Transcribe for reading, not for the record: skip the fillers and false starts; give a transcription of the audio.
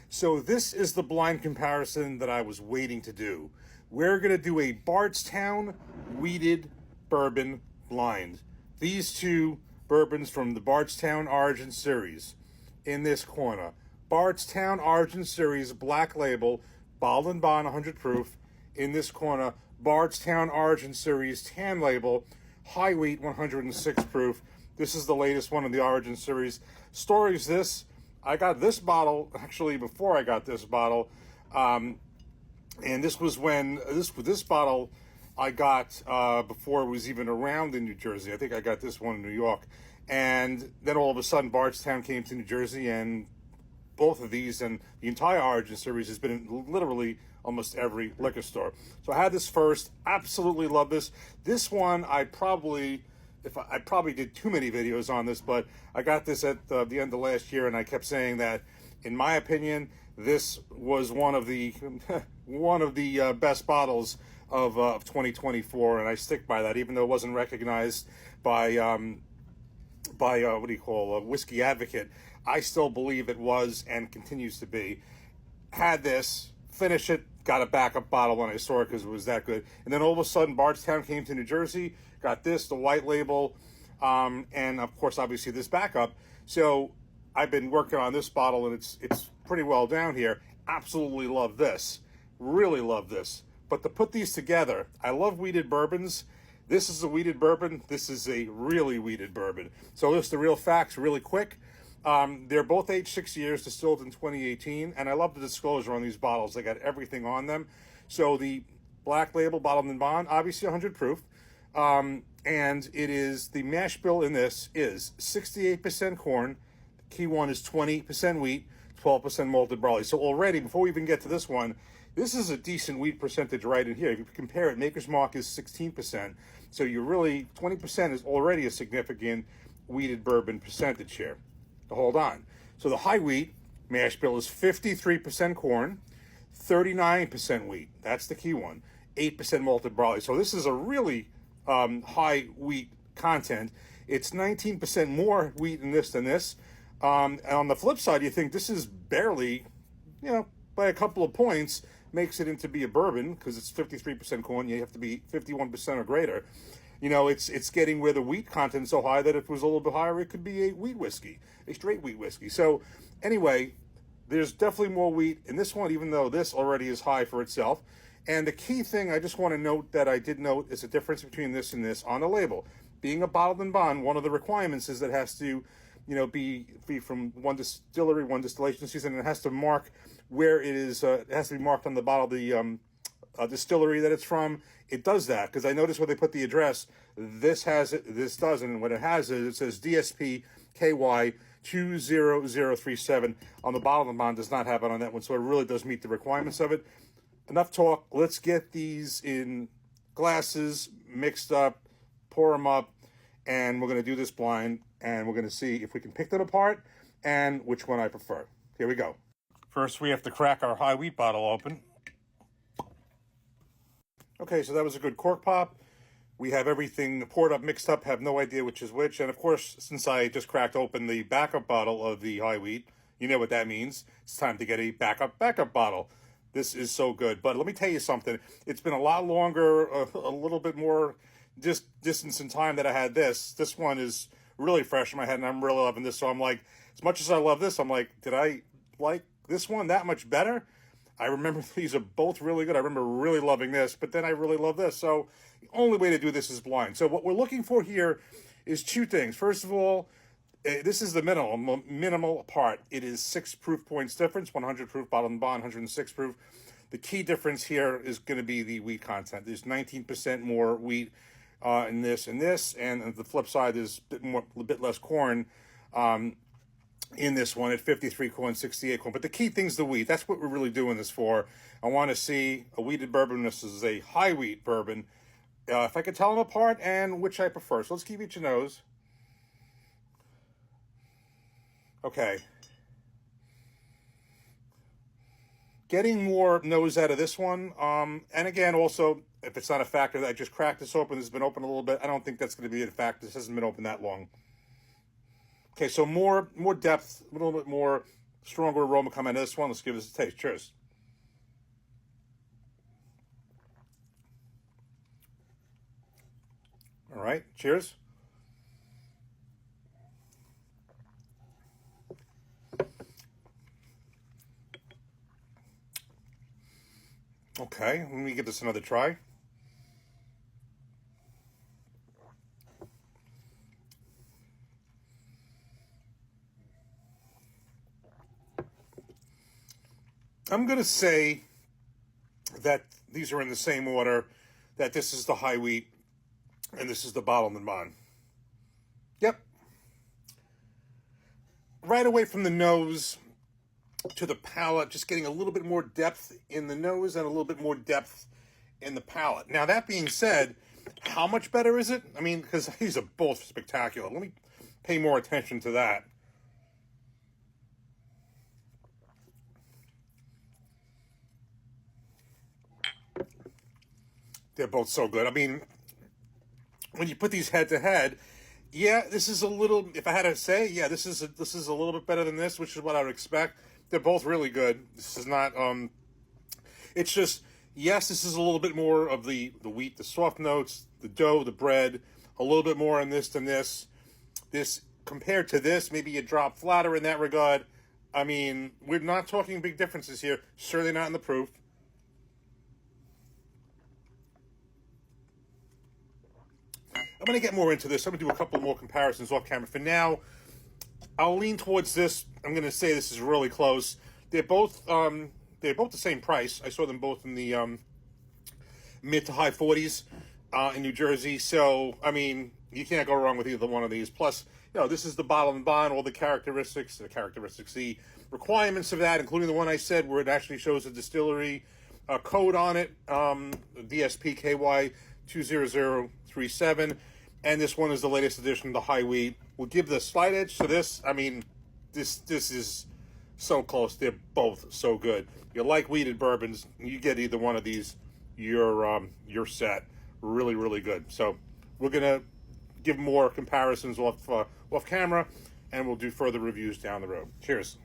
So this is the blind comparison that I was waiting to do. We're going to do a Bardstown Wheated Bourbon blind. These two bourbons from the Bardstown Origin Series in this corner. Bardstown Origin Series Black Label, bottled and bond 100 proof. In this corner, Bardstown Origin Series Tan Label, high wheat 106 proof. This is the latest one in the Origin Series. Story's this. I got this bottle actually before I got this bottle, and this was when this bottle I got before it was even around in New Jersey. I think I got this one in New York, and then all of a sudden Bardstown came to New Jersey, and both of these and the entire Origin Series has been in literally almost every liquor store. So I had this first, absolutely love this. This one I probably did too many videos on this, but I got this at the end of last year, and I kept saying that, in my opinion, this was one of the best bottles of 2024, and I stick by that, even though it wasn't recognized by Whiskey Advocate. I still believe it was and continues to be. Had this, finish it, got a backup bottle when I saw it because it was that good. And then all of a sudden, Bardstown came to New Jersey, got this, the white label, and of course, obviously, this backup. So I've been working on this bottle, and it's pretty well down here. Absolutely love this. Really love this. But to put these together, I love wheated bourbons. This is a wheated bourbon. This is a really wheated bourbon. So just the real facts really quick. They're both aged 6 years, distilled in 2018, and I love the disclosure on these bottles. They got everything on them. So the Black Label, bottled and bond, obviously 100 proof, and it is, the mash bill in this is 68% corn. The key one is 20% wheat, 12% malted barley. So already, before we even get to this one, this is a decent wheat percentage right in here. If you compare it, Maker's Mark is 16%. So you're really, 20% is already a significant wheated bourbon percentage here. Hold on. So the high wheat mash bill is 53% corn, 39% wheat. That's the key one. 8% malted barley. So this is a really high wheat content. It's 19% more wheat in this than this. And on the flip side, you think this is barely, by a couple of points, makes it into be a bourbon because it's 53% corn. You have to be 51% or greater. It's getting where the wheat content is so high that if it was a little bit higher, it could be a wheat whiskey, a straight wheat whiskey. So anyway, there's definitely more wheat in this one, even though this already is high for itself. And the key thing I just want to note that I did note is the difference between this and this on the label. Being a bottled and bond, one of the requirements is that it has to, be from one distillery, one distillation season, and it has to mark where it is. It has to be marked on the bottle, the distillery that it's from. It does that because I noticed where they put the address, this has it, this doesn't. And what it has is it says DSP KY 20037 on the bottle. The bond does not have it on that one, so it really does meet the requirements of it. Enough talk. Let's get these in glasses, mixed up, pour them up, and we're going to do this blind, and we're going to see if we can pick them apart and which one I prefer. Here we go. First, we have to crack our high wheat bottle open. Okay, so that was a good cork pop. We have everything poured up, mixed up, have no idea which is which. And of course, since I just cracked open the backup bottle of the high wheat, you know what that means. It's time to get a backup bottle. This is so good. But let me tell you something. It's been a lot longer, a little bit more distance in time that I had this. This one is really fresh in my head, and I'm really loving this. So I'm like, as much as I love this, I'm like, did I like this one that much better? I remember these are both really good. I remember really loving this, but then I really love this. So the only way to do this is blind. So what we're looking for here is two things. First of all, this is the minimal part. It is 6 proof points difference, 100 proof bottled and bond, 106 proof. The key difference here is going to be the wheat content. There's 19% more wheat in this and this, and on the flip side, there's a bit less corn in this one at 53 corn, 68 corn. But the key thing's the wheat. That's what we're really doing this for. I want to see a wheated bourbon. This is a high wheat bourbon. If I could tell them apart and which I prefer. So let's keep each a nose. Okay. Getting more nose out of this one. And again, also, if it's not a factor that I just cracked this open, this has been open a little bit, I don't think that's going to be a factor. This hasn't been open that long. Okay, so more depth, a little bit more stronger aroma coming out of this one. Let's give this a taste. Cheers. All right, cheers. Okay, let me give this another try. I'm going to say that these are in the same order, that this is the high wheat and this is the bottled and bond. Yep. Right away from the nose to the palate, just getting a little bit more depth in the nose and a little bit more depth in the palate. Now, that being said, how much better is it? I mean, because these are both spectacular. Let me pay more attention to that. They're both so good. I mean, when you put these head to head, yeah, this is a little. If I had to say, yeah, this is a little bit better than this, which is what I would expect. They're both really good. This is not. It's just, yes, this is a little bit more of the wheat, the soft notes, the dough, the bread, a little bit more in this than this. This compared to this, maybe a drop flatter in that regard. I mean, we're not talking big differences here. Certainly not in the proof. I'm going to get more into this. I'm going to do a couple more comparisons off camera. For now, I'll lean towards this. I'm going to say this is really close. They're both the same price. I saw them both in the mid to high 40s in New Jersey. So, I mean, you can't go wrong with either one of these. Plus, you know, this is the bottle and bond, all the requirements of that, including the one I said where it actually shows a distillery code on it, DSPKY 20037, and this one is the latest edition, the high wheat. We'll give the slight edge to this. I mean, this is so close. They're both so good. You like wheated bourbons, you get either one of these, you're set. Really, really good. So we're gonna give more comparisons off camera, and we'll do further reviews down the road. Cheers.